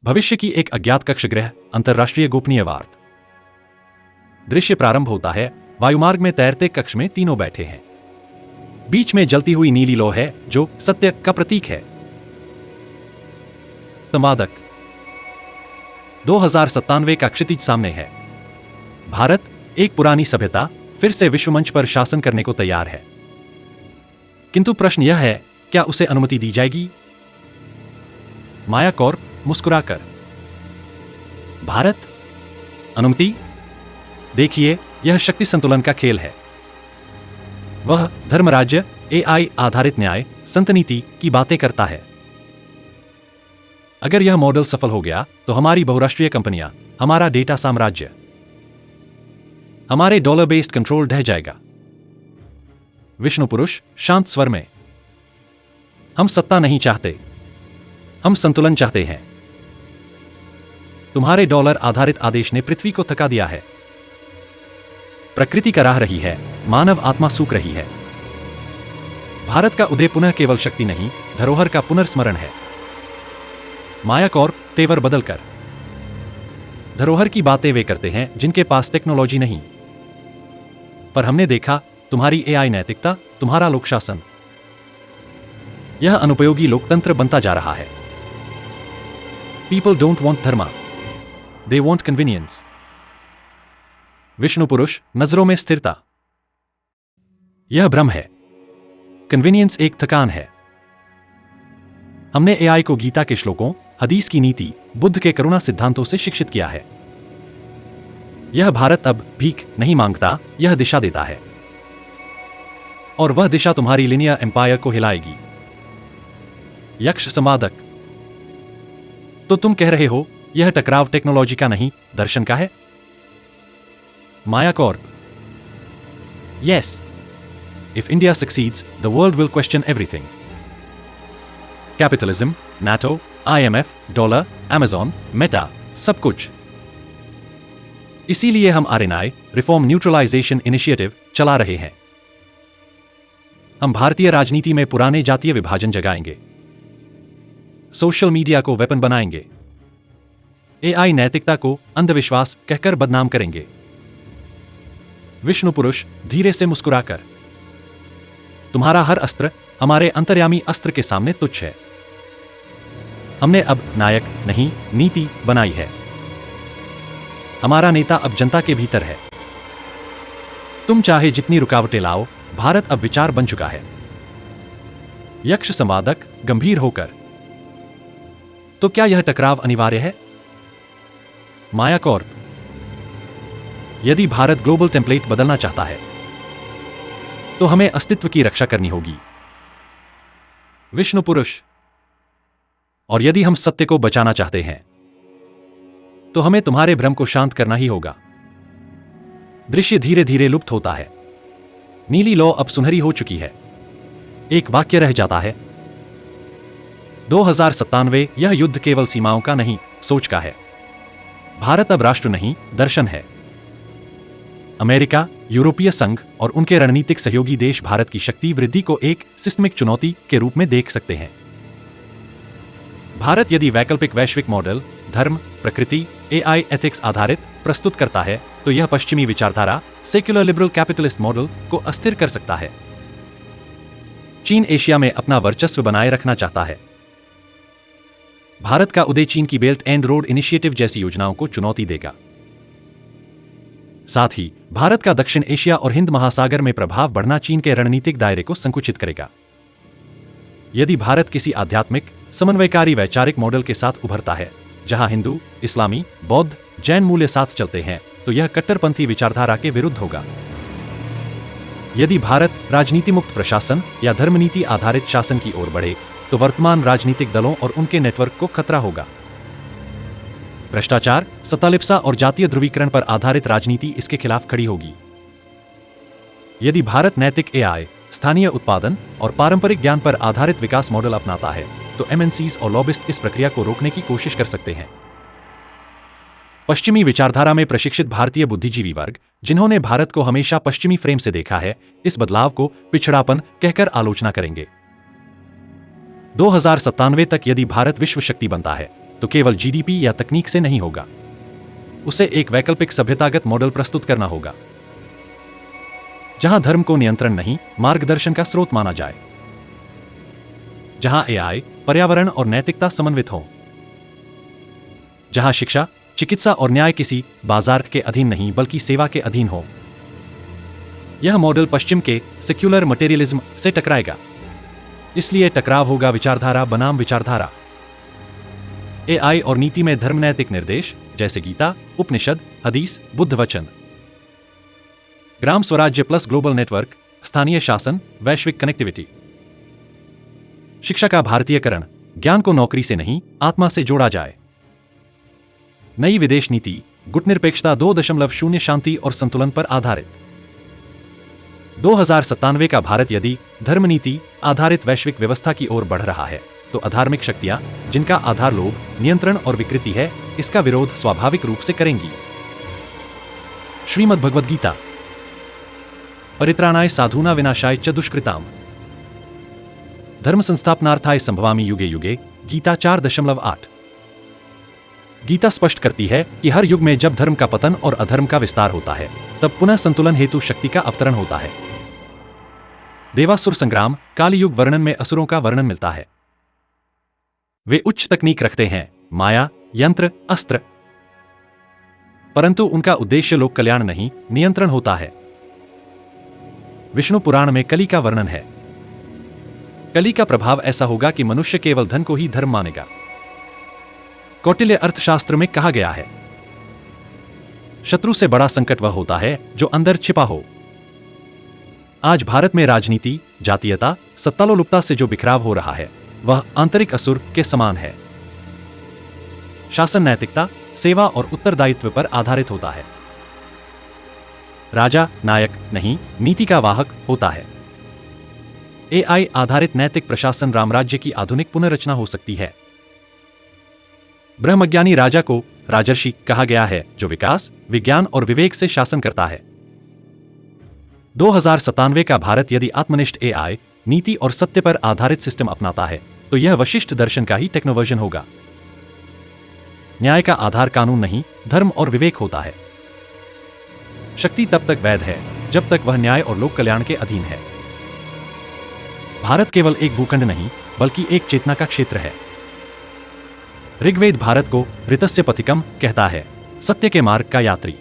भविष्य की एक अज्ञात कक्षगृह, अंतरराष्ट्रीय गोपनीय वार्ता। दृश्य प्रारंभ होता है, वायुमार्ग में तैरते कक्ष में तीनों बैठे हैं। बीच में जलती हुई नीली लौ है जो सत्य का प्रतीक है। संवादक 2097 का क्षितिज सामने है। भारत, एक पुरानी सभ्यता, फिर से विश्व मंच पर शासन करने को तैयार है। किंतु प्रश्न यह है, क्या उसे अनुमति दी जाएगी? माया कॉर्प मुस्कुराकर, भारत, अनुमति? देखिए, यह शक्ति संतुलन का खेल है। वह धर्मराज्य, एआई आधारित न्याय, संतनीति की बातें करता है। अगर यह मॉडल सफल हो गया तो हमारी बहुराष्ट्रीय कंपनियां, हमारा डेटा साम्राज्य, हमारे डॉलर बेस्ड कंट्रोल ढह जाएगा। विष्णु पुरुष शांत स्वर में, हम सत्ता नहीं चाहते, हम संतुलन चाहते हैं। तुम्हारे डॉलर आधारित आदेश ने पृथ्वी को थका दिया है। प्रकृति कराह रही है, मानव आत्मा सूख रही है। भारत का उदय पुनः केवल शक्ति नहीं, धरोहर का पुनर्स्मरण है। माया कॉर्प तेवर बदलकर, धरोहर की बातें वे करते हैं जिनके पास टेक्नोलॉजी नहीं। पर हमने देखा, तुम्हारी एआई नैतिकता, तुम्हारा लोकशासन, यह अनुपयोगी लोकतंत्र बनता जा रहा है। People don't want Dharma, they want convenience. Vishnu पुरुष नजरों में स्थिरता, यह भ्रम है। कन्वीनियंस एक थकान है। हमने एआई को गीता के श्लोकों, हदीस की नीति, बुद्ध के करुणा सिद्धांतों से शिक्षित किया है। यह भारत अब भीख नहीं मांगता, यह दिशा देता है। और वह दिशा तुम्हारी लिनियर एम्पायर को हिलाएगी। यक्ष संवादक, तो तुम कह रहे हो यह टकराव टेक्नोलॉजी का नहीं, दर्शन का है? Maya corp, yes, if India succeeds the world will question everything. Capitalism, NATO, IMF, dollar, Amazon, Meta, सब कुछ। इसीलिए हम आरएनआई रिफॉर्म न्यूट्रलाइजेशन इनिशिएटिव चला रहे हैं। हम भारतीय राजनीति में पुराने जातीय विभाजन जगाएंगे, सोशल मीडिया को वेपन बनाएंगे, एआई नैतिकता को अंधविश्वास कहकर बदनाम करेंगे। विष्णु पुरुष धीरे से मुस्कुराकर, तुम्हारा हर अस्त्र हमारे अंतर्यामी अस्त्र के सामने तुच्छ है। हमने अब नायक नहीं, नीति बनाई है। हमारा नेता अब जनता के भीतर है। तुम चाहे जितनी रुकावटें लाओ, भारत अब विचार बन चुका है। यक्ष संवादक गंभीर होकर, तो क्या यह टकराव अनिवार्य है? माया कॉर्प, यदि भारत ग्लोबल टेम्पलेट बदलना चाहता है तो हमें अस्तित्व की रक्षा करनी होगी। विष्णु पुरुष, और यदि हम सत्य को बचाना चाहते हैं तो हमें तुम्हारे भ्रम को शांत करना ही होगा। दृश्य धीरे धीरे लुप्त होता है। नीली लौ अब सुनहरी हो चुकी है। एक वाक्य रह जाता है, 2097, यह युद्ध केवल सीमाओं का नहीं, सोच का है। भारत अब राष्ट्र नहीं, दर्शन है। अमेरिका, यूरोपीय संघ और उनके रणनीतिक सहयोगी देश भारत की शक्ति वृद्धि को एक सिस्टमिक चुनौती के रूप में देख सकते हैं। भारत यदि वैकल्पिक वैश्विक मॉडल, धर्म, प्रकृति, एआई एथिक्स आधारित प्रस्तुत करता है तो यह पश्चिमी विचारधारा, सेक्युलर लिबरल कैपिटलिस्ट मॉडल को अस्थिर कर सकता है। चीन एशिया में अपना वर्चस्व बनाए रखना चाहता है। भारत का उदय चीन की बेल्ट एंड रोड इनिशिएटिव जैसी योजनाओं को चुनौती देगा। साथ ही भारत का दक्षिण एशिया और हिंद महासागर में प्रभाव बढ़ना चीन के रणनीतिक दायरे को संकुचित करेगा। यदि भारत किसी आध्यात्मिक, समन्वयकारी वैचारिक मॉडल के साथ उभरता है जहां हिंदू, इस्लामी, बौद्ध, जैन मूल्य साथ चलते हैं तो यह कट्टरपंथी विचारधारा के विरुद्ध होगा। यदि भारत राजनीति मुक्त प्रशासन या धर्मनीति आधारित शासन की ओर बढ़े तो वर्तमान राजनीतिक दलों और उनके नेटवर्क को खतरा होगा। भ्रष्टाचार, सत्तालिप्सा और जातीय ध्रुवीकरण पर आधारित राजनीति इसके खिलाफ खड़ी होगी। यदि भारत नैतिक एआई, स्थानीय उत्पादन और पारंपरिक ज्ञान पर आधारित विकास मॉडल अपनाता है तो एमएनसीज और लॉबिस्ट इस प्रक्रिया को रोकने की कोशिश कर सकते हैं। पश्चिमी विचारधारा में प्रशिक्षित भारतीय बुद्धिजीवी वर्ग, जिन्होंने भारत को हमेशा पश्चिमी फ्रेम से देखा है, इस बदलाव को पिछड़ापन कहकर आलोचना करेंगे। 2097 तक यदि भारत विश्व शक्ति बनता है तो केवल जीडीपी या तकनीक से नहीं होगा। उसे एक वैकल्पिक सभ्यतागत मॉडल प्रस्तुत करना होगा, जहां धर्म को नियंत्रण नहीं, मार्गदर्शन का स्रोत माना जाए, जहां एआई, पर्यावरण और नैतिकता समन्वित हो, जहां शिक्षा, चिकित्सा और न्याय किसी बाजार के अधीन नहीं बल्कि सेवा के अधीन हो। यह मॉडल पश्चिम के सेक्युलर मटेरियलिज्म से टकराएगा, इसलिए टकराव होगा विचारधारा बनाम विचारधारा। एआई और नीति में धर्मनैतिक निर्देश जैसे गीता, उपनिषद, हदीस, बुद्ध वचन। ग्राम स्वराज्य प्लस ग्लोबल नेटवर्क, स्थानीय शासन, वैश्विक कनेक्टिविटी। शिक्षा का भारतीयकरण, ज्ञान को नौकरी से नहीं आत्मा से जोड़ा जाए। नई विदेश नीति, गुटनिरपेक्षता 2.0 शांति और संतुलन पर आधारित। 2097 का भारत यदि धर्मनीति आधारित वैश्विक व्यवस्था की ओर बढ़ रहा है, तो अधार्मिक शक्तियां, जिनका आधार लोभ, नियंत्रण और विकृति है, इसका विरोध स्वाभाविक रूप से करेंगी। श्रीमद् भगवद गीता, परित्राणाय साधूना विनाशाय च दुष्कृताम, धर्म संस्थापनार्थाय संभवामि युगे युगे, गीता 4.8। गीता स्पष्ट करती है कि हर युग में जब धर्म का पतन और अधर्म का विस्तार होता है, तब पुनः संतुलन हेतु शक्ति का अवतरण होता है। देवासुर संग्राम, काली युग वर्णन में असुरों का वर्णन मिलता है। वे उच्च तकनीक रखते हैं, माया, यंत्र, अस्त्र, परंतु उनका उद्देश्य लोक कल्याण नहीं, नियंत्रण होता है। विष्णु पुराण में कली का वर्णन है। कली का प्रभाव ऐसा होगा कि मनुष्य केवल धन को ही धर्म मानेगा। कौटिल्य अर्थशास्त्र में कहा गया है, शत्रु से बड़ा संकट वह होता है जो अंदर छिपा हो। आज भारत में राजनीति, जातीयता, सत्तालोलुपता से जो बिखराव हो रहा है, वह आंतरिक असुर के समान है। शासन नैतिकता, सेवा और उत्तरदायित्व पर आधारित होता है। राजा नायक नहीं, नीति का वाहक होता है। एआई आधारित नैतिक प्रशासन रामराज्य की आधुनिक पुनर्रचना हो सकती है। ब्रह्मज्ञानी राजा को राजर्षि कहा गया है, जो विकास, विज्ञान और विवेक से शासन करता है। 2097 का भारत यदि आत्मनिष्ठ एआई, नीति और सत्य पर आधारित सिस्टम अपनाता है, तो यह वशिष्ठ दर्शन का ही टेक्नोवर्जन होगा। न्याय का आधार कानून नहीं, धर्म और विवेक होता है। शक्ति तब तक वैध है जब तक वह न्याय और लोक कल्याण के अधीन है। भारत केवल एक भूखंड नहीं, बल्कि एक चेतना का क्षेत्र है। ऋग्वेद भारत को ऋतस्य पथिकम कहता है, सत्य के मार्ग का यात्री।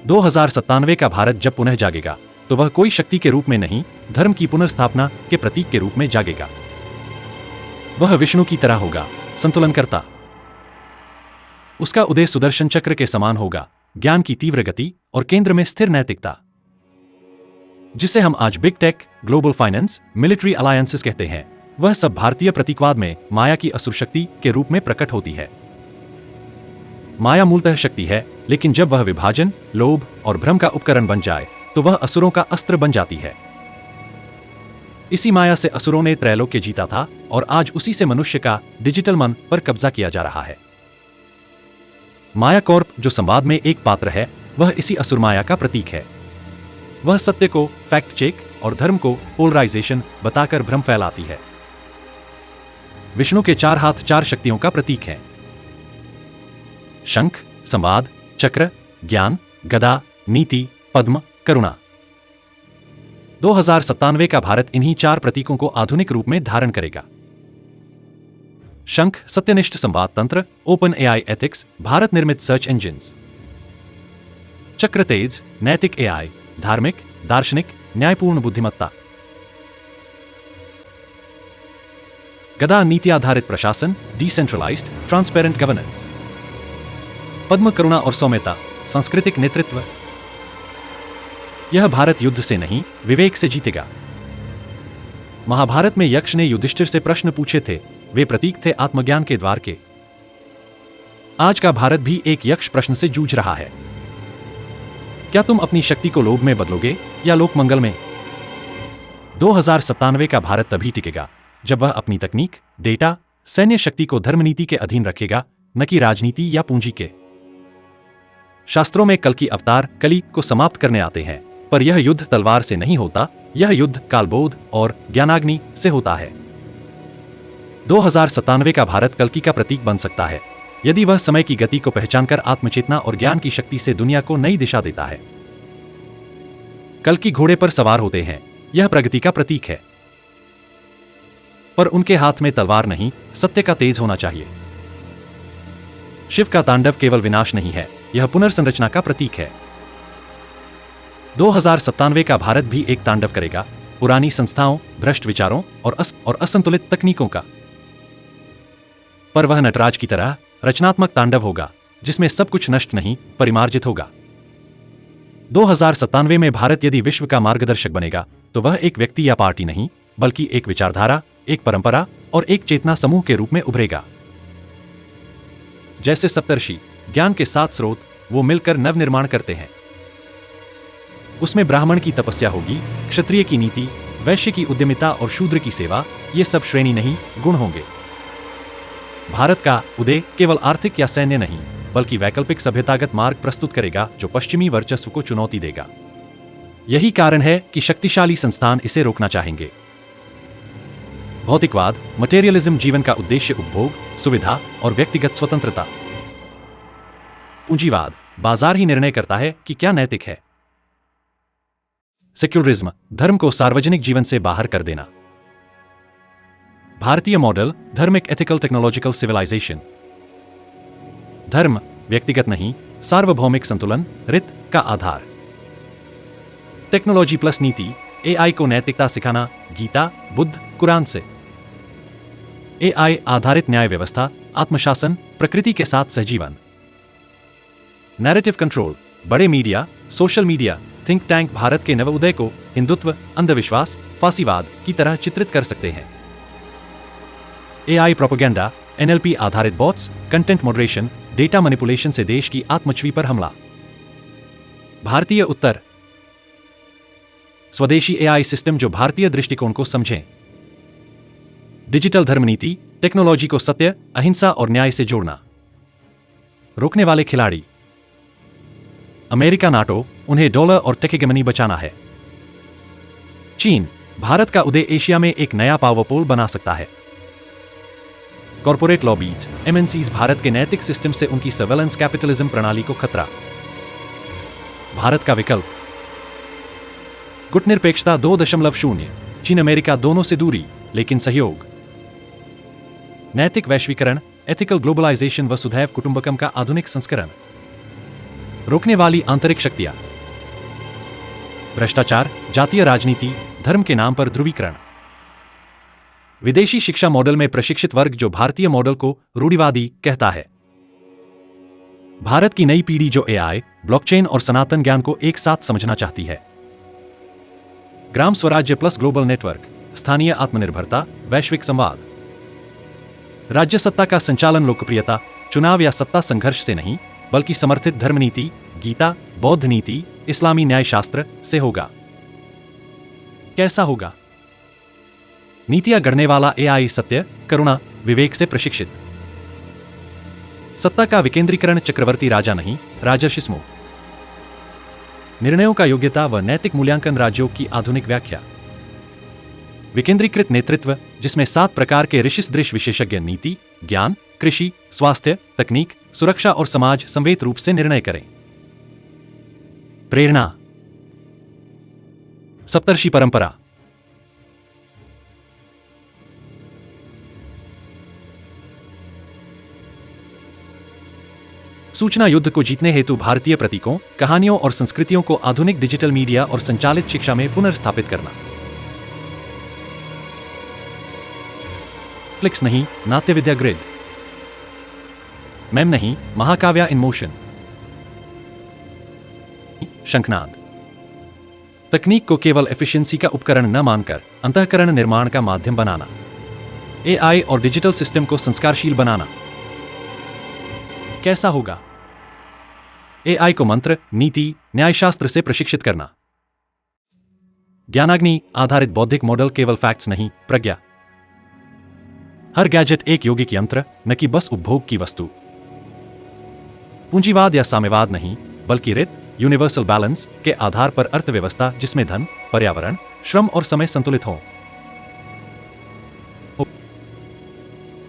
2097 का भारत जब पुनः जागेगा, तो वह कोई शक्ति के रूप में नहीं, धर्म की पुनर्स्थापना के प्रतीक के रूप में जागेगा। वह विष्णु की तरह होगा, संतुलनकर्ता। उसका उदय सुदर्शन चक्र के समान होगा, ज्ञान की तीव्र गति और केंद्र में स्थिर नैतिकता, जिसे हम आज big tech, global finance, military alliances कहते हैं। वह सब भारतीय प्रतीकवाद में माया की असुर शक्ति के रूप में प्रकट होती है। माया मूलतः शक्ति है, लेकिन जब वह विभाजन, लोभ और भ्रम का उपकरण बन जाए, तो वह असुरों का अस्त्र बन जाती है। इसी माया से असुरों ने त्रैलोक्य जीता था, और आज उसी से मनुष्य का डिजिटल मन पर कब्जा किया जा रहा है। माया कॉर्प, जो संवाद में एक पात्र है, वह इसी असुर माया का प्रतीक है। वह सत्य को फैक्ट चेक और धर्म को पोलराइजेशन बताकर भ्रम फैलाती है। विष्णु के 4 हाथ 4 शक्तियों का प्रतीक है। शंख, संवाद, चक्र, ज्ञान, गदा, नीति, पद्म, करुणा। 2097 का भारत इन्हीं 4 प्रतीकों को आधुनिक रूप में धारण करेगा। शंख, सत्यनिष्ठ संवाद तंत्र, ओपन एआई एथिक्स, भारत निर्मित सर्च इंजिन्स। चक्र, तेज, नैतिक एआई, धार्मिक, दार्शनिक, न्यायपूर्ण बुद्धिमत्ता। गदा, नीति आधारित प्रशासन, डिसेंट्रलाइज्ड, ट्रांसपेरेंट गवर्नेंस। पद्म, करुणा और सौम्यता, सांस्कृतिक नेतृत्व। यह भारत युद्ध से नहीं, विवेक से जीतेगा। महाभारत में यक्ष ने युधिष्ठिर से प्रश्न पूछे थे, वे प्रतीक थे आत्मज्ञान के द्वार के। आज का भारत भी एक यक्ष प्रश्न से जूझ रहा है। क्या तुम अपनी शक्ति को लोभ में बदलोगे या लोक मंगल में? 2097 का भारत तभी टिकेगा जब वह अपनी तकनीक, डेटा, सैन्य शक्ति को धर्मनीति के अधीन रखेगा, न कि राजनीति या पूंजी के। शास्त्रों में कल की अवतार कली को समाप्त करने आते हैं, पर यह युद्ध तलवार से नहीं होता, यह युद्ध कालबोध और ज्ञानाग्नि से होता है। 2097 का भारत कल्कि का प्रतीक बन सकता है यदि वह समय की गति को पहचानकर आत्मचेतना और ज्ञान की शक्ति से दुनिया को नई दिशा देता है। कल्कि घोड़े पर सवार होते हैं, यह प्रगति का प्रतीक है, पर उनके हाथ में तलवार नहीं, सत्य का तेज होना चाहिए। शिव का तांडव केवल विनाश नहीं है, यह पुनर्संरचना का प्रतीक है। 2097 का भारत भी एक तांडव करेगा, पुरानी संस्थाओं, भ्रष्ट विचारों और असंतुलित तकनीकों का। पर वह नटराज की तरह रचनात्मक तांडव होगा, जिसमें सब कुछ नष्ट नहीं, परिमार्जित होगा। 2097 में भारत यदि विश्व का मार्गदर्शक बनेगा, तो वह एक व्यक्ति या पार्टी नहीं, बल्कि एक विचारधारा, एक परंपरा और एक चेतना समूह के रूप में उभरेगा। जैसे सप्तर्षि ज्ञान के 7 स्रोत, वो मिलकर नव निर्माण करते हैं। उसमें ब्राह्मण की तपस्या होगी, क्षत्रिय की नीति, वैश्य की उद्यमिता और शूद्र की सेवा, ये सब श्रेणी नहीं, गुण होंगे। भारत का उदय केवल आर्थिक या सैन्य नहीं, बल्कि वैकल्पिक सभ्यतागत मार्ग प्रस्तुत करेगा जो पश्चिमी वर्चस्व को चुनौती देगा। यही कारण है कि शक्तिशाली संस्थान इसे रोकना चाहेंगे। भौतिकवाद, मटेरियलिज्म जीवन का उद्देश्य उपभोग, सुविधा और व्यक्तिगत स्वतंत्रता। पूंजीवाद, बाजार ही निर्णय करता है कि क्या नैतिक है। सेक्युलरिज्म, धर्म को सार्वजनिक जीवन से बाहर कर देना। भारतीय मॉडल, धार्मिक, एथिकल, टेक्नोलॉजिकल सिविलाइजेशन। धर्म व्यक्तिगत नहीं, सार्वभौमिक संतुलन, रित का आधार। टेक्नोलॉजी प्लस नीति, एआई को नैतिकता सिखाना, गीता, बुद्ध, कुरान से। एआई आधारित न्याय व्यवस्था, आत्मशासन, प्रकृति के साथ सहजीवन। नैरेटिव कंट्रोल, बड़े media, social media, think tank Bharat के नवोदय को हिंदुत्व, अंधविश्वास, फासीवाद की तरह चित्रित कर सकते हैं। एआई प्रोपेगेंडा, एनएलपी आधारित bots, content moderation, data manipulation से देश की आत्मछवि पर हमला। भारतीय उत्तर, स्वदेशी एआई सिस्टम जो भारतीय दृष्टिकोण को समझें। डिजिटल धर्म नीति, टेक्नोलॉजी को सत्य, अहिंसा और न्याय से जोड़ना। रोकने वाले खिलाड़ी, अमेरिका, नाटो, उन्हें डॉलर और टेक्नोलॉजी बचाना है। चीन, भारत का उदय एशिया में एक नया पावरपोल बना सकता है। कॉर्पोरेट लॉबीज, एमएनसीज, भारत के नैतिक सिस्टम से उनकी सर्वेलेंस कैपिटलिज्म प्रणाली को खतरा। भारत का विकल्प, गुटनिरपेक्षता 2.0, चीन अमेरिका दोनों से दूरी लेकिन सहयोग। नैतिक वैश्वीकरण, एथिकल ग्लोबलाइजेशन, वसुधैव कुटुंबकम का आधुनिक संस्करण। रोकने वाली आंतरिक शक्तियां, भ्रष्टाचार, जातीय राजनीति, धर्म के नाम पर ध्रुवीकरण। विदेशी शिक्षा मॉडल में प्रशिक्षित वर्ग जो भारतीय मॉडल को रूढ़िवादी कहता है। भारत की नई पीढ़ी जो एआई, ब्लॉकचेन और सनातन ज्ञान को एक साथ समझना चाहती है। ग्राम स्वराज्य प्लस ग्लोबल नेटवर्क, स्थानीय आत्मनिर्भरता, वैश्विक संवाद। राज्य सत्ता का संचालन लोकप्रियता, चुनाव या सत्ता संघर्ष से नहीं, बल्कि समर्थित धर्मनीति, गीता, बौद्ध नीति, इस्लामी न्यायशास्त्र से होगा। कैसा होगा? नीतियां गढ़ने वाला एआई सत्य, करुणा, विवेक से प्रशिक्षित। सत्ता का विकेंद्रीकरण, चक्रवर्ती राजा नहीं, राजर्षि समूह। निर्णयों का योग्यता व नैतिक मूल्यांकन, राज्यों की आधुनिक व्याख्या। विकेंद्रीकृत नेतृत्व, जिसमें 7 प्रकार के ऋषिसदृश विशेषज्ञ नीति, ज्ञान, कृषि, स्वास्थ्य, तकनीक, सुरक्षा और समाज संवेद रूप से निर्णय करें। प्रेरणा, सप्तर्षि परंपरा। सूचना युद्ध को जीतने हेतु भारतीय प्रतीकों, कहानियों और संस्कृतियों को आधुनिक डिजिटल मीडिया और संचालित शिक्षा में पुनर्स्थापित करना। फ्लिक्स नहीं, नाट्य विद्या ग्रिड। मैम नहीं, महाकाव्य इन मोशन। शंखनाद, तकनीक को केवल एफिशिएंसी का उपकरण न मानकर अंतःकरण निर्माण का माध्यम बनाना। एआई और डिजिटल सिस्टम को संस्कारशील बनाना। कैसा होगा? एआई को मंत्र, नीति, न्यायशास्त्र से प्रशिक्षित करना। ज्ञानाग्नि आधारित बौद्धिक मॉडल, केवल फैक्ट्स नहीं, प्रज्ञा। हर गैजेट एक यौगिक यंत्र, न कि बस उपभोग की वस्तु। पूंजीवाद या साम्यवाद नहीं, बल्कि रित, यूनिवर्सल बैलेंस के आधार पर अर्थव्यवस्था जिसमें धन, पर्यावरण, श्रम और समय संतुलित हों।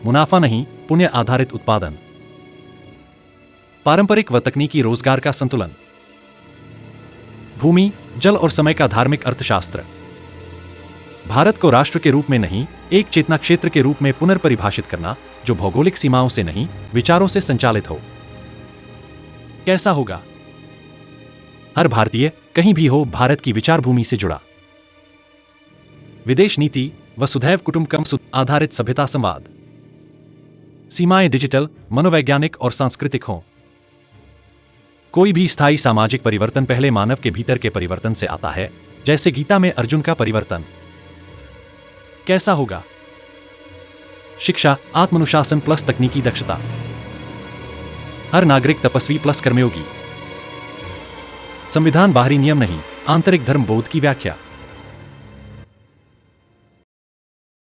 मुनाफा नहीं, पुण्य आधारित उत्पादन। पारंपरिक व तकनीकी रोजगार का संतुलन। भूमि, जल और समय का धार्मिक अर्थशास्त्र। भारत को राष्ट्र के रूप में नहीं, एक चेतना क्षेत्र के रूप में पुनर्परिभाषित करना, जो भौगोलिक सीमाओं से नहीं, विचारों से संचालित हो। कैसा होगा? हर भारतीय कहीं भी हो, भारत की विचार भूमि से जुड़ा। विदेश नीति, वसुधैव कुटुंबकम आधारित सभ्यता संवाद। सीमाएं डिजिटल, मनोवैज्ञानिक और सांस्कृतिक हों। कोई भी स्थायी सामाजिक परिवर्तन पहले मानव के भीतर के परिवर्तन से आता है, जैसे गीता में अर्जुन का परिवर्तन। कैसा होगा? शिक्षा, आत्मनुशासन प्लस तकनीकी दक्षता। हर नागरिक तपस्वी प्लस कर्मयोगी। संविधान बाहरी नियम नहीं, आंतरिक धर्म बोध की व्याख्या।